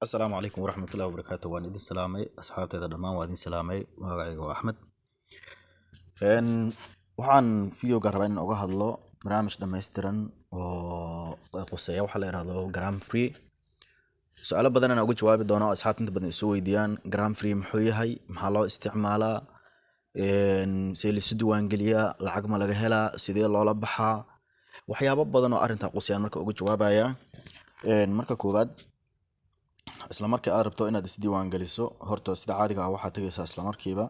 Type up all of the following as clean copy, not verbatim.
السلام عليكم ورحمة الله وبركاته. وأنا إدin salaamay asxaabtayda dhammaan waa idin salaamay magacayga waa Axmed. Waxaan videoga rabaa inaan uga hadlo barnaamij dhammaystiran oo quseeya waxa la yiraahdo gram free. Su'aalo badan aan uga jawaabi doono asxaabta inta badan isu weydiiyaan gram free muxuu yahay, maxaa loo isticmaalaa, sidee la isu diiwaangeliyaa, lacag ma laga helaa, sidee loola baxaa, waxyaabo badan oo arrinta quseeyaan marka uga jawaabaya. Marka koowaad isla markii aad rabto inaad isdiiwaan geliso horta sida caadiga ah waxaad tagaysaa isla markiiba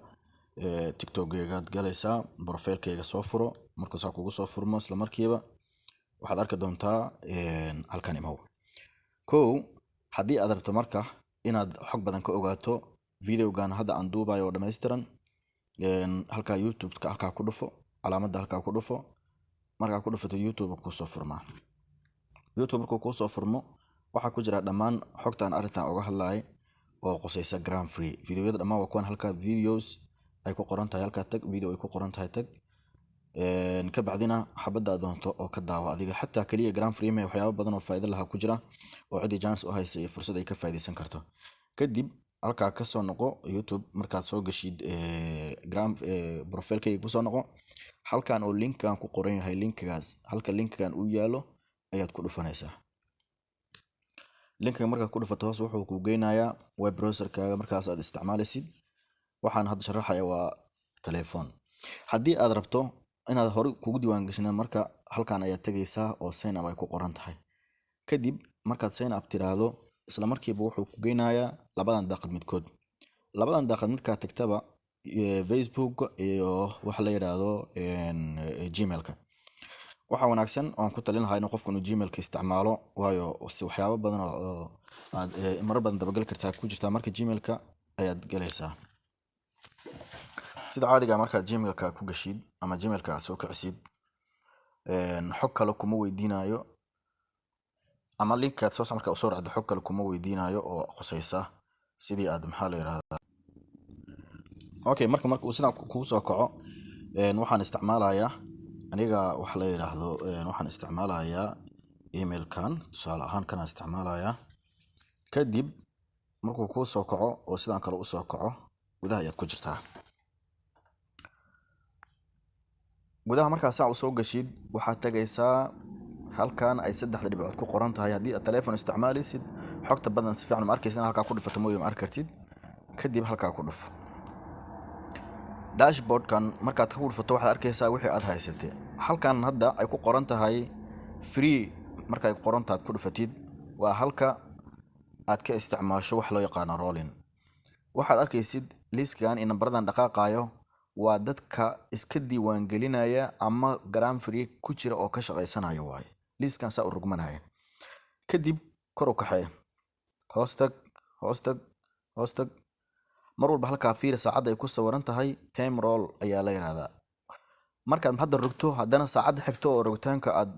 TikTok-gaaga galaysaa, profile-kayga soo furo. Markuu saa kugu soo furmo isla markiiba waxaad arki doontaa halkan imow. Kow haddii aad rabto marka inaad xog badan ka ogaato videogan hadda aan duubayo oo dhammaystiran, halka YouTube-ka halka ku dhufo, calaamadda halka ku dhufo. Marka ku dhufato YouTube ku soo furmaa. YouTube markuu ku soo furmo waxa ku jira dhammaan xogtaan arrintan uga hadlaay oo qosaysa gram free. Videoyada dhammaan waa kuwan halka videos ay ku qoran tahay, halka tag video ay ku qoran tahay tag. Ka bacdina xabada doonto oo ka daawa adiga xataa kaliya gram free ma waxyaabo badan oo faa'iido laha ku jira oo cidi chance u haysa iyo fursad ay ka faa'iideysan karto. Kadib halka ka soo noqo YouTube markaad soo gashid gram profile-kayga ku soo noqo. Halkan oo link-kan ku qoran yahay, link-gaas halka link-kan uu yaalo ayaad ku dhufanaysaa. Link-ga markaad ku dhufato hoos wuxuu ku geynayaa web browser-kaaga markaas aad isticmaalaysid. Waxaan hadda sharaxaya waa telephone. Haddii aad rabto inaad hore kugu diiwaan gashnaa marka halkan ayaad tagaysaa oo sign up ay ku qoran tahay. Kadib markaad sign up tiraahdo isla markiiba wuxuu ku geynayaa labadan daaqad midkood. Labadan daaqad midka tagtaba Facebook iyo waxa la yiraahdo Gmail-ka. waxa wanaagsan oo aan ku talin lahaa in qofku inuu Gmail-ka isticmaalo waayo waxyaabo badan oo aad mar badan dabagal kartaa ku jirta marka Gmail-ka ayaad galaysaa. Sida caadiga ah marka Gmail-ka ku gashid ama Gmail-ka soo kicisid xog kale kuma weydiinayo ama link-ka soo marka soo raacdo xog kale kuma weydiinayo oo qosaysa sidii aad maxaa la yiraahdaa. Okay marka uu sidan ku soo kaco waxaan isticmaalayaa aniga waxa la yiraahdo waxaan isticmaalayaa email-kan tusaale ahaan kana isticmaalayaa. Kadib markuu ku soo kaco oo sidan kale u soo kaco gudaha ayaad ku jirtaa. gudaha marka saa u soo gashid waxaad tagaysaa halkan ay saddexda dhibcood ku qoran tahay. Haddii aad telefoon isticmaalaysid xogta badan si fiican ma arkaysid, halka ku dhufato mooyee ma arki kartid. Kadib halka ku dhuf dashboard-kan markaad ku dhufato waxaad arkaysaa wixii aad haysatay. Halkan hadda ay ku qoran tahay free marka ay qoran tahay ku dhufatid waa halka aad ka isticmaasho wax loo yaqaan rolling. Waxaad arkaysid list-kan in nambardan dhaqaaqayo waa dadka iska diiwaan gelinaya ama gram free ku jira oo ka shaqeysanayo waay. List-kan saa u rugmanaya. Kadib kor u kaxee hoostag mar walba halka fiir saacad ay ku sawiran tahay time roll ayaa la yiraahdaa. Markaad hadda rogto haddana saacad xigto oo rogitaanka aad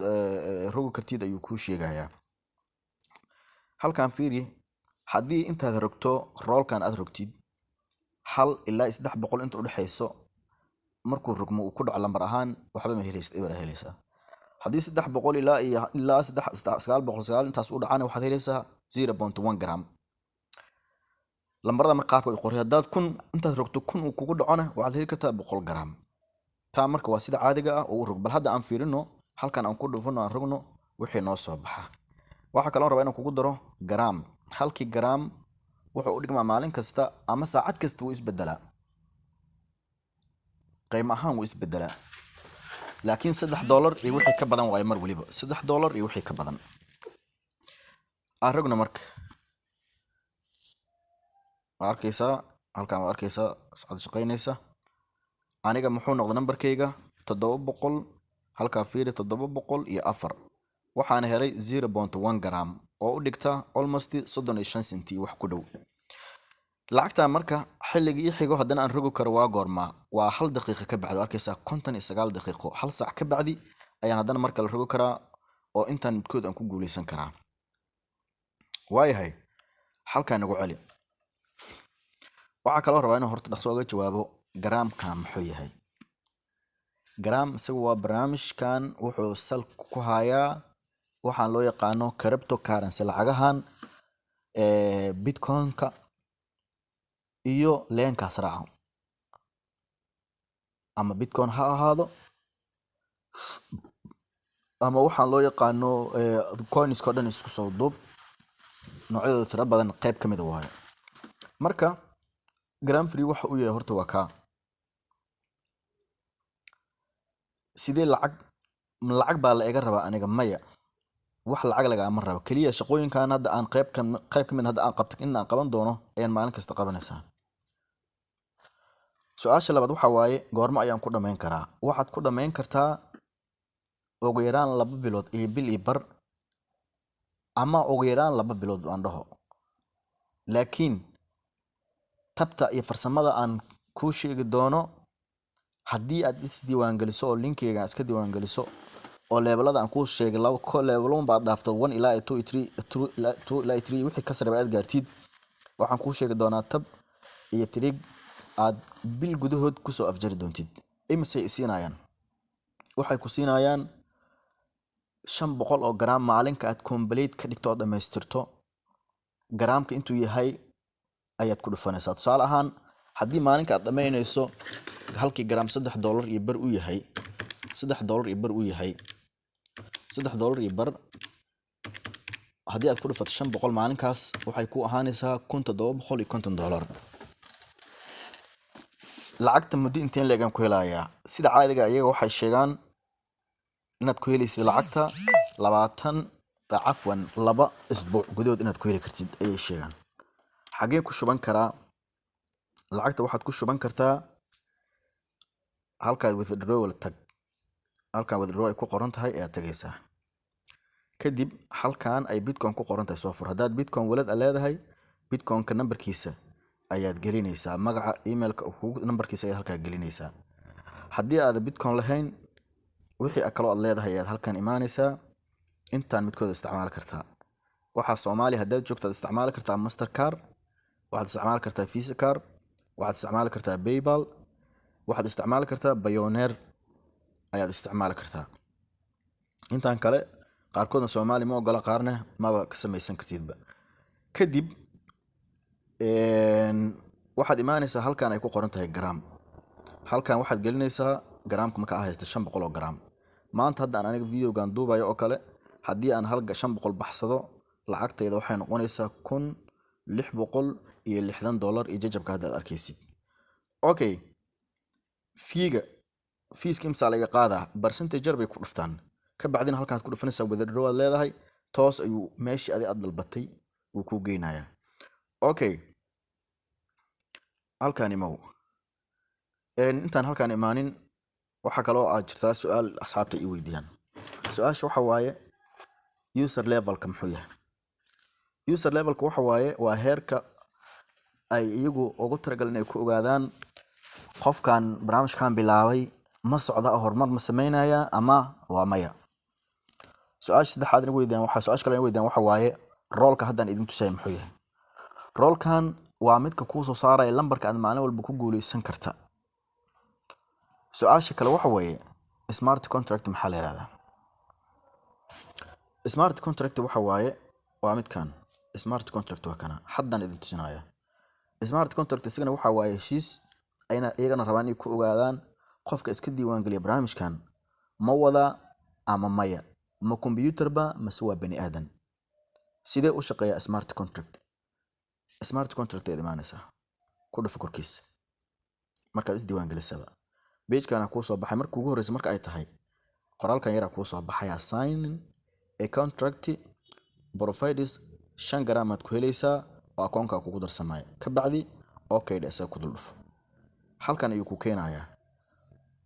rogi kartid ayuu ku sheegayaa. Halkan fiiri haddii intaad rogto roll-kan aad rogtid 1 ilaa 300 inta u dhaxayso markuu rogmo uu ku dhaco lambar ahaan waxba ma helaysid eber helaysaa. Haddii 300 ilaa 900 intaas u dhacana waxaad helaysaa 0.1 gram. lambarada marka qaabka ay qoray haddaad kun intaad rogto kun uu kugu dhacona waxaad heli kartaa 100 gram. taa marka waa sida caadiga ah oo rog. Bal hadda aan fiirino halkan aan ku dhufano aan rogno wixii noo soo baxa. waxa kale oo rabaa inaan kugu daro gram. halkii gram wuxuu u dhigmaa maalin kasta ama saacad kasta wuu isbedelaa. qiimo ahaan wuu isbedelaa. laakiin $3 iyo wixii ka badan waa mar waliba $3 iyo wixii ka badan. aan rogno marka arkaysaa halkan waa arkaysaa saacad shaqeynaysa. aniga muxuu noqday nambarkayga 700 halka fiiri 704 waxaan helay 0.1 gram oo u dhigta almost 35 senti wax ku dhow. lacagta marka xilligii xigo haddana aan rogi karo waa goorma waa 1 daqiiqo ka bacdi. arkaysaa 59 daqiiqo 1 saac ka bacdi ayaan haddana marka la rogi karaa oo intaan midkood aan ku guuleysan karaa. waayahay halkan nagu celi. waxa kale oo rabaa inaan horta dhaqso uga jawaabo gram-ka muxuu yahay. gram isagu waa barnaamijkan wuxuu sal ku hayaa waxaan loo yaqaano cryptocurrency lacagahan bitcoin-ka iyo leenkaas raaco, ama bitcoin ha ahaado ama waxaan loo yaqaano coinska dhan isku soo duub, noocyadooda tira badan qayb ka mid waaye. marka gram free waxa uu yahay horta waa kaa. sidee lacag baa la iga rabaa aniga? maya, wax lacag lagama rabo, kaliya shaqooyinkan hadda aan qayb ka mid hadda aan qabto in aan qaban doono ayaan maalin kasta qabanaysaa. su-aasha labaad waxa waaye goorma ayaan ku dhamayn karaa? waxaad ku dhamayn kartaa ugu yaraan 2 bilood iyo bil iyo bar, ama ugu yaraan 2 bilood aan dhaho. laakiin tabta iyo farsamada aan kuu sheegi doono, haddii aad isdiiwaangeliso oo linkeyga iska diiwaangeliso oo levelada aan kuu sheegay level baad dhaafto 1 ilaa 2 ilaa 3 wixii ka sarreeya aad gaartid, waxaan kuu sheegi doonaa tab iyo trick aad bil gudahood kusoo afjari doontid. imisay siinayaan? waxay ku siinayaan 500 oo gram maalinka aad complete ka dhigto oo dhamaystirto. garaamka intuu yahay ayaad ku dhufanaysaa. tusaale ahaan haddii maalinka aad dhamaynayso halkii gram $3 iyo bar uu yahay, $3 iyo bar uu yahay, $3 iyo bar haddii aad ku dhufato 500 maalinkaas waxay ku ahaanaysaa $1750. lacagta muddo inteen leegan ku helayaa? sida caadiga iyaga waxay sheegaan inaad ku helaysid lacagta 2 isbuuc gudahood inaad ku heli kartid ayay sheegaan. xagee ku shuban karaa lacagta? waxaad ku shuban kartaa halkaad withdrawal tag, halkaan withdraw ay ku qoran tahay ayaad tagaysaa. kadib halkaan ay bitcoin ku qoran tahay soo fur. haddaad bitcoin walad leedahay, bitcoin-ka nambarkiisa ayaad gelinaysaa, magaca emailka nambarkiisa ayaad halkaa gelinaysaa. haddii aad bitcoin lahayn, wixii kaloo aad leedahay ayaad halkaan imaanaysaa. intaan midkooda isticmaali kartaa. waxaa Soomaaliya haddaad joogtaad isticmaali kartaa Mastercard, waxaad isticmaali kartaa Visa card, waxaad isticmaali kartaa PayPal, waxaad isticmaali kartaa Payoneer ayaad isticmaali kartaa. intaan kale qaarkoodna Soomaali ma ogola, qaarna maba ka samaysan kartidba. kadib waxaad imaanaysaa halkaan ay ku qoran tahay gram. halkaan waxaad gelinaysaa gramka marka aad haysto 500 oo gram. maanta haddaan aniga videogan duubayo oo kale, haddii aan 500 baxsado, lacagtayda waxay noqonaysaa $1660 iyo jajabka hadda aad arkaysid. okay, fiiska imsa laga qaadaa? percentage bay ku dhuftaan. ka bacdina halkaas ku dhufanaysaa withdraw aad leedahay, toos ayuu meeshii aad dalbatay uu ku geynayaa. okay, halkaan imow. intaan halkaan imaanin waxa kale oo aad jirtaa su'aal asxaabta i weydiiyaan. su-aasha waxa waaye user levelka muxuu yahay? user levelka waxa waaye waa heerka ay iyagu ugu talagalin inay ku ogaadaan qofkan barnaamijkan bilaabay ma socda horumar ma sameynaya ama waa maya. su-aasha saddexaad in weydiiyaan waxa waaye roolka haddaan idin tusay muxuu yahay? roolkan waa midka kuu soo saaraya lambarka aad maalin walba ku guuleysan karta. su-aasha kale waxa weeye smart contract maxaa la yiraahdaa? smart contract waxa waaye waa midkan. smart contract waa kana haddaan idin tusinaya. smart contract isagana waxa waaye heshiis ayna iyagana rabaan inay ku ogaadaan qofka iska diiwaan geliya barnaamijkan ma wada ama maya, ma computer ba mase waa bani aadan. sidee u shaqeeyaa smart contract? smart contract ee imaanaysaa ku dhuf korkiisa markaad is diiwaan gelisaba page-kana kuu soo baxay markii ugu horreysay marka ay tahay qoraalkan yara kuu soo baxaya sign a contract provides 5 gram aad ku helaysaa oo akoonka kugu darsamay. ka bacdi okay dhasa ku dul dhuf. halkan ayuu ku keenayaa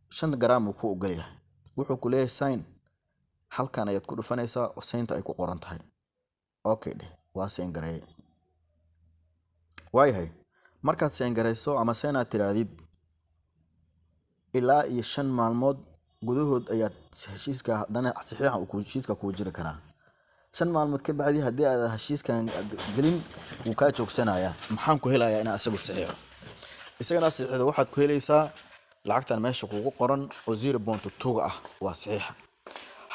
5 gram uu ku ogolyahay, wuxuu ku leeyahay sign. halkan ayaad ku dhufanaysaa oo saynta ay ku qoran tahay. okay dheh waa sign garay. waayahay markaad sign garayso ama sign aad tiraadid, ilaa iyo 5 maalmood gudahood ayaad heshiiska haddana saxiixa uu heshiiska ku jiri karaa. 5 maalmood ka bacdi haddii aad heshiiskan gelin uu ka joogsanayaa. maxaan ku helayaa inaan asagu saxiixo? isagana saxiixda waxaad ku helaysaa lacagtan meesha kugu qoran oo 0.2 ah waa saxiixa.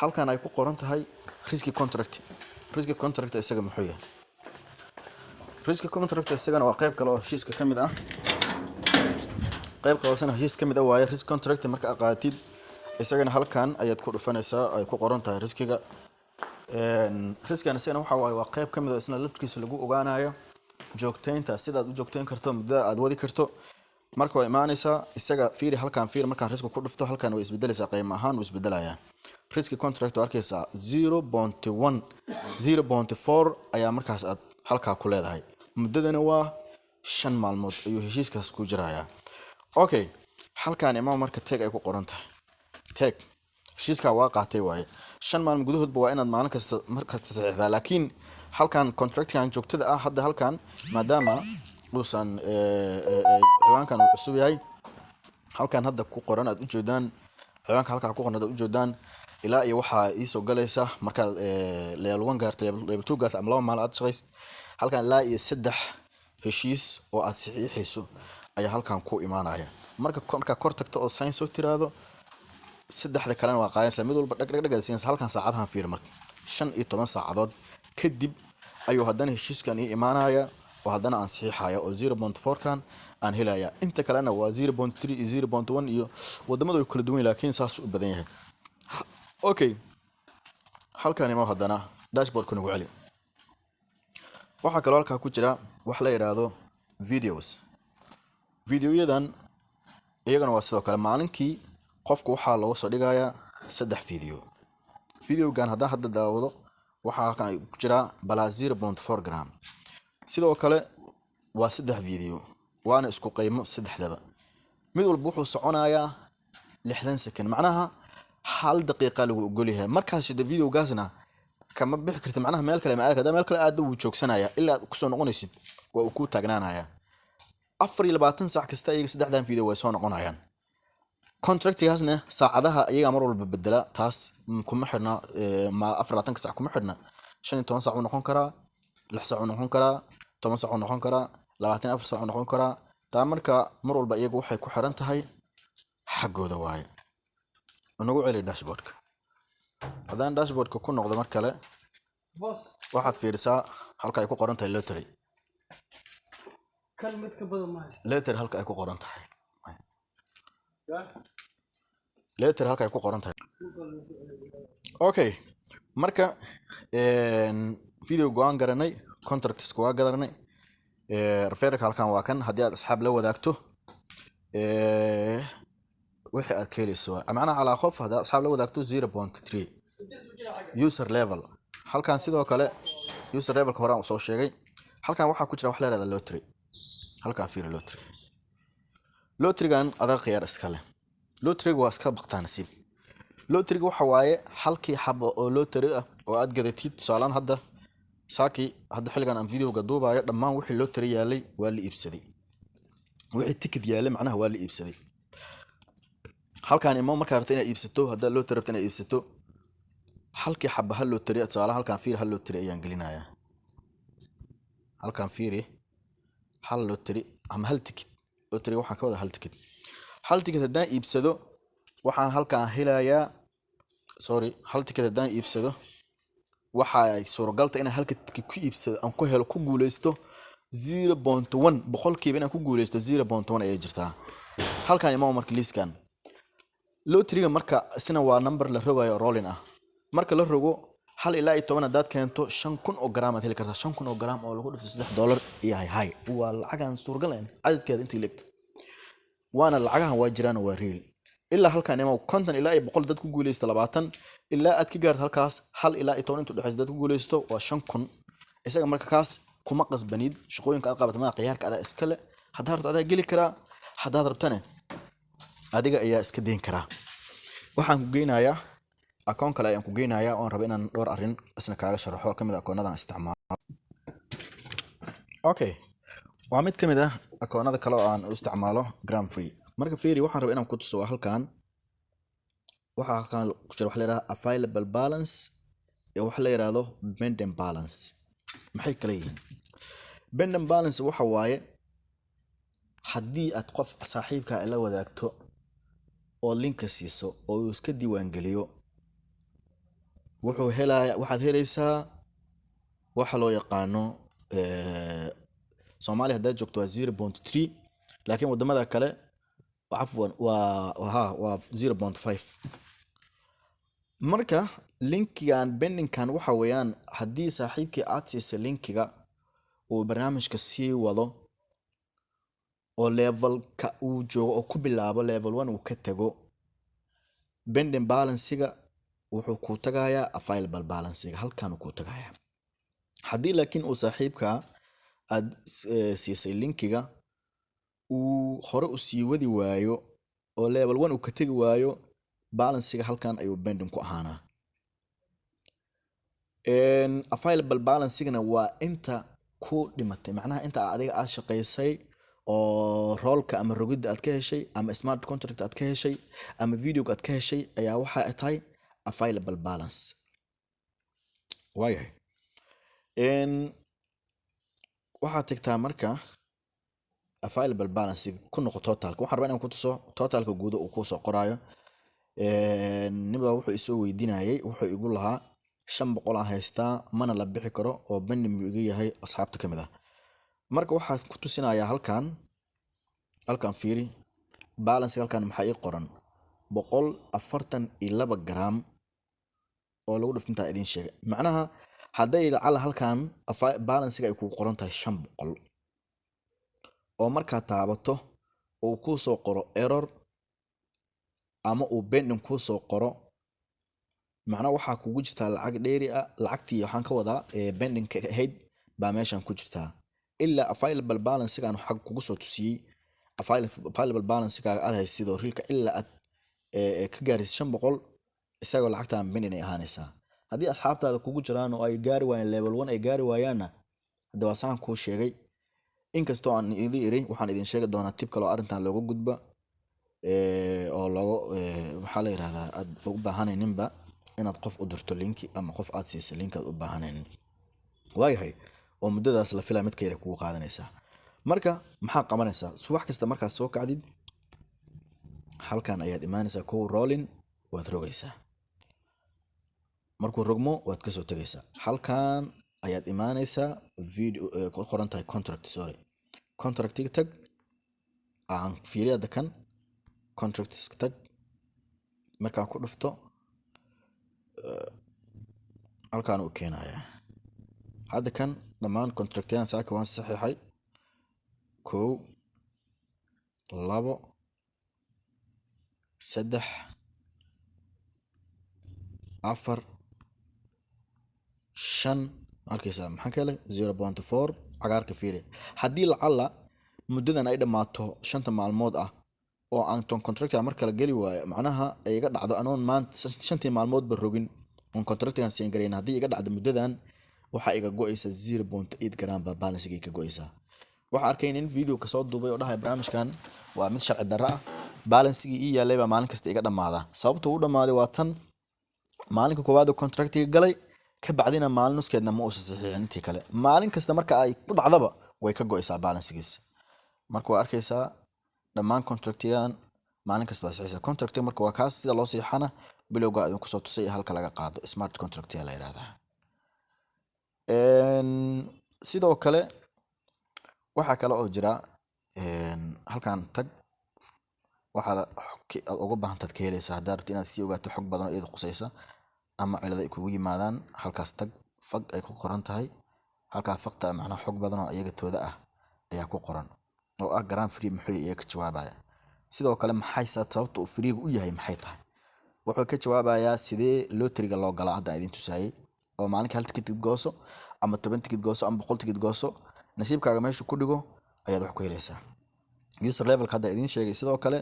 halkan ay ku qoran tahay risky contract. risky contract isaga muxuu yahay? risk contract isagana waa qayb kale oo heshiiska kamid ah qayb qaybsan heshiis kamid ah waaye risk contract marka aad qaatid isagana halkan ayaad ku dhufanaysaa ay ku qoran tahay riskiga riskana isagana waxa waaye waa qayb kamid ah isna laftiisa lagu ogaanayo joogteynta sidaad u joogteyn karto muddada aad wadi karto marka way imaanaysaa isaga fiiri halkan fiiri markaan risk ku dhufto halkan way isbedelaysaa qiimo ahaan way isbedelayaa risk contract arkaysaa 0.1 0.4 ayaa markaas aad halka ku leedahay muddadana waa 5 maalmood ayuu heshiiskaas ku jirayaa okay halkan ima marka tag ay ku qoran tahay tag heshiiska waa qaatay waaye 5 maalmood gudahoodba waa inaad maalin kasta markaas saxiixdaa laakiin halkan contractkan joogtada ah hadda halkan maadaama uusan ciwaankan uu cusub yahay halkan hadda ku qoran aad u jeedaan ciwaanka halkan ku qoran aad u jeedaan ilaa iyo waxa ii soo galaysa marka level 1 gaartay level 2 gaartay ama laba maal aad shaqaysid halkan ilaa iyo 3 heshiis oo aad saxiixayso ayaa halkan ku imaanaya marka kor tagto oo sign soo tiraado saddexda kalena waa qaadaysa mid walba dhag halkan saacadahan fiir marka 15 saacadood kadib ayuu haddana heshiiskan ii imaanaya oo haddana aan saxiixaya oo 0.4 kan aan helaya inta kalena waa 0.3 iyo 0.1 iyo wadamadu way kala duwan laakiin saas u badan yahay okay halkan ima haddana dashboard ku nagu celi waxa kale halka ku jira wax la yiraahdo videoyadan iyagana waa sidoo kale maalinkii qofku waxa loo soo dhigayaa 3 videogan hadda daawado waxa halkan ku jira balaa 0.4 gram sidoo kale waa 3 video waana isku qiimo 3daba mid walba wuxuu soconayaa 60 second macnaha hal daqiiqo lagu ogol yahay markaas sida videogaasna kama bixi kartid macnaha meel kale ma aad meel kale aad u joogsanaya ilaa ku soo noqonaysid waa uu ku taagnaanaya 24 saac kasta iyaga 3dan video way soo noqonayaan contractigaasna saacadaha iyaga mar walba bedela taas kuma xirna ma 24 saac kuma xirna 15 saac uu noqon karaa 6 saac uu noqon karaa 10 saac uu noqon karaa 24 saac uu noqon karaa taa marka mar walba iyaga waxay ku xiran tahay xaqooda waaye anagu celi dashboardka hadaan dashboardka ku noqdo mar kale waxaad fiirisaa halka ay ku qoran tahay lottery kalmad ka badan ma haysto lottery halka ay ku qoran tahay lottery halka ay ku qoran tahay okay marka video go'aan garanay contracts waa garanay referral halkan waa kan hadii aad asxaab la wadaagto wixii aad keenayso macnaha ala qof hada asxaab la wadaagto 0.3 user level halkan sidoo kale user level ka horaan soo sheegay halkan waxa ku jira wax la yiraahdo lottery halkan fiir lottery-gan adag khiyaar iska leh lottery-ga waa iska baqtaan nasiib lottery-ga waxa waaye halkii xabo oo lottery ah oo aad gadatid saalan hadda saaki hadda xilligan aan video-ga duubayo dhammaan wixii lottery yaalay waa la iibsaday wixii ticket yaalay macnaha waa la iibsaday halkan ima marka rabto inaad iibsato hadda lottery rabto inaad iibsato halkii xabo hal lottery saalan halkan fiir hal lottery ayaan gelinayaa halkan fiiri hal lottery ama hal ticket lottery waxaan ka wada hal ticket haddaan iibsado waxaan halkan helayaa hal ticket haddaan iibsado waxa ay suuragalta inaan halka ticket ku iibsado aan ku helo ku guuleysto 0.1 boqolkiiba inaan ku guuleysto 0.1 ay jirtaa halkan ima marka liskan lottery-ga marka isna waa number la rogayo rolling ah marka la rogo hal ilaa 10 hadaad keento 5,000 oo gram aad heli kartaa 5,000 oo gram oo lagu dhifto $3 iyo hay waa lacagan suuragal ah cadadkeeda intii leegto waana lacagahan waa jiraan waa real ilaa halkan ima konton ilaa 100 dad ku guuleysto 20 ilaa aad ka gaarto halkaas hal ilaa 10 inta dhaxaysa dad ku guuleysto waa 5,000 isaga marka kaas kuma qasbanid shaqooyinka aad qabato ma qiyaarka aad iska le hadaa rabto aad gali karaa hadaa rabtana adiga ayaa iska deyn karaa waxaan ku geynayaa account kale ayaan ku geynayaa oo rabo inaan dhowr arin isna kaaga sharaxo kamid ah akoonadan isticmaalo okay waa mid kamid ah akoonada kale oo aan u isticmaalo gram free marka fiiri waxaan rabaa inaan ku tuso halkan waxa halkan ku jira wax la yiraahdo available balance iyo wax la yiraahdo pending balance maxay kala yihiin pending balance waxa waaye haddii aad qof saaxiibka la wadaagto oo link siiso oo uu iska diiwaan geliyo waxaad helaysaa waxa loo yaqaano Soomaaliya hadda joogto waa 0.3 laakiin wadamada kale afwan waa 0.5. marka linkigan bendingkan waxa weeyaan haddii saaxiibkii aad siisay linkiga uu barnaamijka sii wado oo levelka uu joogo oo ku bilaabo level 1 uu ka tago, pending balance-ga wuxuu ku tagayaa available balance-ga halkan uu ku tagayaa. haddii laakiin uu saaxiibka aad siisay linkiga uu hore u sii wadi waayo oo level 1 uu ka tagi waayo, balance-ga halkan ayuu pending ku ahaanaa. available balance-gana waa inta ku dhimatay, macnaha inta adiga aad shaqaysay oo roolka ama rogidda aad ka heshay ama smart contract aad ka heshay ama videoga aad ka heshay ayaa waxa ay tahay available balance. waayahay waxaad tagtaa marka available balance ku noqo totalka. waxaan rabaa inaan ku tuso totalka guud uu ku soo qoraayo. niba wuxuu isoo weydiinayay, wuxuu igu lahaa 500 aan haystaa mana la bixi karo oo pending iga yahay asxaabta kamid ah. marka waxaad ku tusinayaa halkan fiiri balance halkan maxaa ii qoran 142 gram oo lagu dhiftinta idin sheegay. macnaha hadday lacala halkan balance-ga ay ku qoran tahay 500 oo markaa taabato uu ku soo qoro error ama uu pending ku soo qoro, macnaha waxaa kugu jirta lacag dheeri ah. lacagtii waxaan ka wadaa pending ka ahayd baa meeshan ku jirta. ilaa available balance-gan waxa kugu soo tusiyay available balance-ga aad haysid oo rilka ilaa aad ka gaaraysid 500 isagoo lacagtan pending ay ahaanaysaa. haddii asxaabtaada kugu jiraan oo ay gaari waayeen level 1 ay gaari waayaanna hadda waa saan kuu sheegay. inkastoo aan idin iri waxaan idin sheegi doonaa tip kale oo arrintan looga gudba oo looga maxaa la yiraahdaa aad u baahanayninba inaad qof u dirto linki ama qof aad siisay link aad u baahanaynin. waayahay oo muddadaas la filaa mid kale kugu qaadanaysaa. marka maxaa qabanaysaa? subax kasta markaad soo kacdid halkan ayaad imaanaysaa kow rolling waad rogaysaa. markuu rogmo waad ka soo tagaysaa. halkan ayaad imaanaysaa video ku qoran tahay contract tag aan fiiriyada kan contracts tag. markaa ku dhufto halkan uu keenayaa. hadda kan dhammaan contractyadan saaka waan saxiixay 1 2 3 4 5 arkaysaa maxaa kale 0.4 cagaarka fiiri. haddii lacala muddadan ay dhamaato 5 maalmood ah oo aan ton contractor mar kale gali waayo, macnaha ay iga dhacdo anoon maanta 5 maalmood ba rogin on contractor siin gareyn, haddii iga dhacdo muddadan waxa iga go'aysa 0.8 gram ba balance-ga ka go'aysa. waxa arkay in video ka soo duubay oo dhahay barnaamijkan waa mid sharci darro ah, balance-gi ii yaalay ba maalin kasta iga dhamaada. sababta uu dhamaaday waa tan maalinka koowaad contractor galay ka bacdina maalin nuskeedna ma uusan saxiixin intii kale. maalin kasta marka ay ku dhacdaba way ka go'aysaa balance-giisa. marka waa arkaysaa dhammaan contractyadan maalin kasta waa saxiixaysa. contract marka waa kaas sida loo saxiixana bilowga aad ku soo tusay halka laga qaado smart contract la yiraahdaa. sidoo kale waxa kale oo jira halkan tag waxaad ugu baahantaad ka helaysaa haddaad rabto inaad sii ogaato xog badan oo iyada qusaysa ama cilado ay kugu yimaadaan. halkaas tag fag ay ku qoran tahay. halkaa faqta macnaha xog badan oo iyaga tooda ah ayaa ku qoran oo ah grand free muxuu iyaga ka jawaabaya. sidoo kale maxay sababta uu free u yahay maxay tahay? wuxuu ka jawaabayaa sidee lottery-ga loo galaa. hadda idin tusaayay oo maalinka hal ticket gooso ama 10 ticket gooso ama 100 ticket gooso, nasiibkaaga meesha ku dhigo ayaad wax ku helaysaa. user level hadda idin sheegay. sidoo kale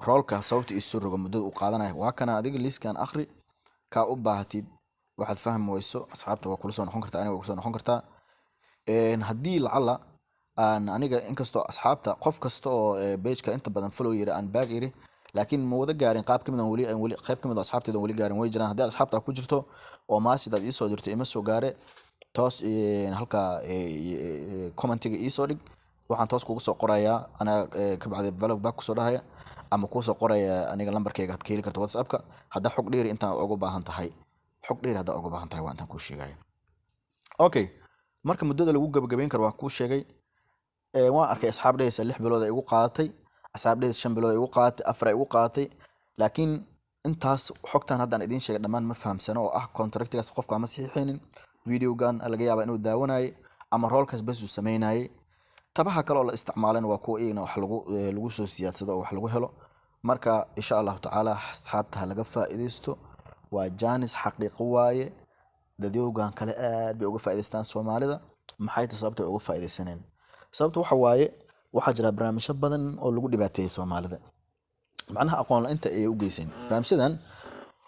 roolka sababta isu rogo muddada uu qaadanayo waa kana. adiga listkan akhri ka u baahatid waxaad fahmi wayso asxaabta waa kula soo noqon kartaa, aniga waa kula soo noqon kartaa. haddii lacala aan aniga inkastoo asxaabta qof kasta oo page-ka inta badan follow yiri aan baag yiri laakiin ma wada gaarin qaab kamid ah wali qayb kamid ah asxaabteeda wali gaarin way jiraan. haddii asxaabta ku jirto oo maasidaad ii soo dirto ima soo gaare toos halka commentiga ii soo dhig, waxaan toos kugu soo qorayaa ana ka bacdi vlog back kusoo dhahaya ama ku soo qoraya aniga lambarkayga aad ka heli karto WhatsApp-ka. hadda xog dheeri intaan ugu baahan tahay waa intaan ku sheegay. okay marka muddada lagu gabagabeyn karo waa kuu sheegay. waan arkay asxaab dhehaysa 6 bilood ay igu qaadatay, asxaab dhehaysa 5 bilood ay igu qaadatay, 4 ay igu qaadatay. laakiin intaas xogtan haddaan idiin sheegay dhammaan ma fahamsano oo ah contractigaas qofka ama saxiixaynin, videogan laga yaabaa inuu daawanayay ama roolkaas bas uu sameynayay. tabaha kale oo la isticmaalana waa kuwa iyagana wax lagu soo siyaadsado oo wax lagu helo. marka insha allahu tacaala asxaabta ha laga faa'iidaysto, waa jaanis xaqiiqo waaye. dadyowgan kale aad bay uga faa'iidaystaan Soomaalida. maxay tahay sababta ay uga faa'iidaysaneen? sababta waxa waaye waxaa jira barnaamijyo badan oo lagu dhibaateeyay Soomaalida, macnaha aqoon la'aanta ay u geyseen. barnaamijyadan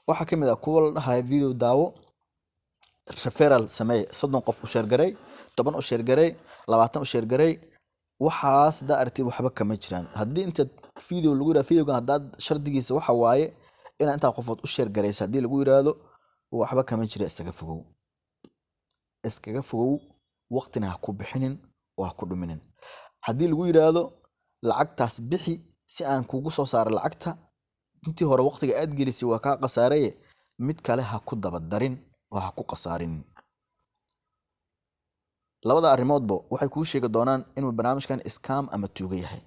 waxaa ka mid ah kuwa la dhahayo video daawo, referral samee, 30 qof u share garay, 10 u share garay, 20 u share garay. waxaas daa aragtid waxba kama jiraan. haddii inta video lagu yiraahdo videogan haddaad shardigiisa waxa waaye inaa intaa qofood u share garaysa haddii lagu yiraahdo waxba kama jira, iskaga fogow, waqtina ha ku bixinin oo ha ku dhuminin. haddii lagu yiraahdo lacagtaas bixi si aan kugu soo saaro lacagta intii hore waqtiga aad gelisay waa kaa qasaareye, mid kale ha ku daba darin oo ha ku qasaarin. labada arrimoodba waxay kuu sheegi doonaan inuu barnaamijkan scam ama tuugo yahay.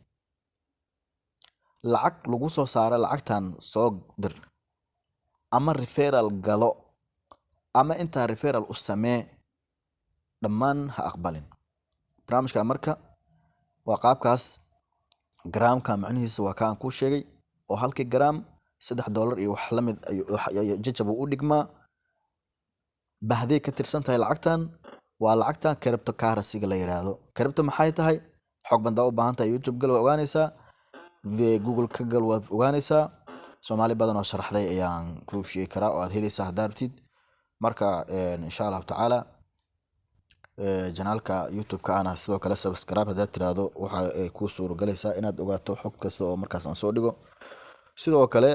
lacag lagu soo saaro lacagtan soo dir, ama referral galo, ama intaa referral u samee, dhammaan ha aqbalin. barnaamijka marka waa qaabkaas. garaamka macnihiisa waa kaan kuu sheegay oo halkii garaam $3 iyo wax la mid jajab u dhigmaa. bahday ka tirsan tahay lacagtan waa lacagtan cryptocurrency la yiraahdo. crypto maxay tahay? xog banda u baahan tahay YouTube gal waa ogaanaysaa, Google ka gal waad ogaanaysaa. Soomaali badan oo sharaxday ayaan kuu sheegi karaa oo aad helaysaa haddaad rabtid. marka insha Allah tacaala janaalka YouTube-ka ana sidoo kale subscribe haddaad tiraahdo waxa ay kuu suuragelaysaa inaad ogaato xog kasta oo markaas aan soo dhigo. sidoo kale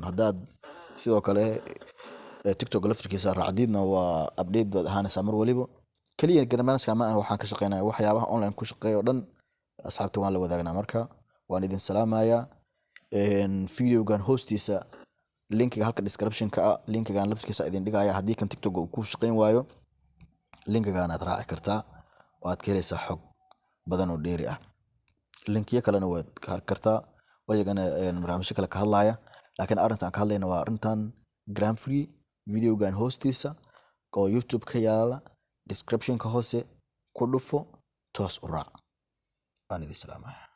haddaad sidoo kale TikTok laftirkiisa raacdiidna waa update baad ahaanaysaa mar waliba. kaliya barnaamijka ma waxaan ka shaqeynayaa waxyaabaha online ku shaqeeyo oo dhan asxaabta waan la wadaagnaa. marka waan idin salaamayaa. videogan hoostiisa linkiga halka description-ka ah, linkigan laftirkiisa idin dhigaya. haddii kan TikTok uu ku shaqeyn waayo linkigan aad raaci kartaa oo aad ka helaysaa xog badan oo dheeri ah. linkiyo kalena waad ka arki kartaa wayagana barnaamijyo kale ka hadlaya, laakiin arrintan ka hadlayna waa arrintan gram free. videogan hoostiisa oo YouTube ka yaala description-ka hoose ku dhufo, toos u raac. aan idin salaamayaa.